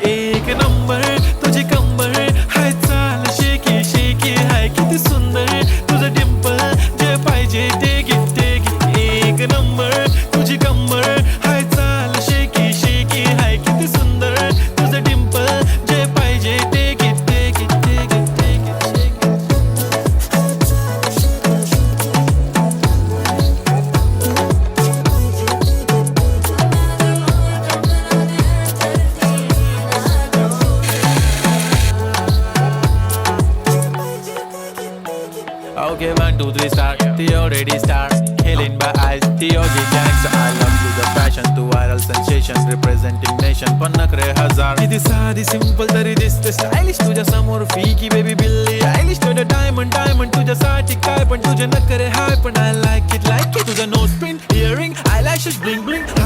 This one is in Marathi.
एक नंबर तुझी कंबर हाय चाल शेकी शेकी हाय किती सुंदर तुझं डिंपल जे पाहिजे ते घे ते घे एक नंबर तुझी कंबर हाय चाल शेकी शेकी हाय किती सुंदर तुझं डिंपल जे पाहिजे ते घे ते घे ते घे ते घे Okay, 1, 2, 3, start. The already start. Killing by eyes. The Yogi Jackson. I love to the passion, to viral sensation, representing nation. पण नखरे हजार. किती साधी simple तरी दिसते stylish. तुझ्या समोर फीकी baby बिल्ली आयलिश. तुझं diamond diamond तुझ्यासाठी काय पण तुझे नखरे हाय पण I like it. तुझं nose pin, earring, eyelashes bling bling.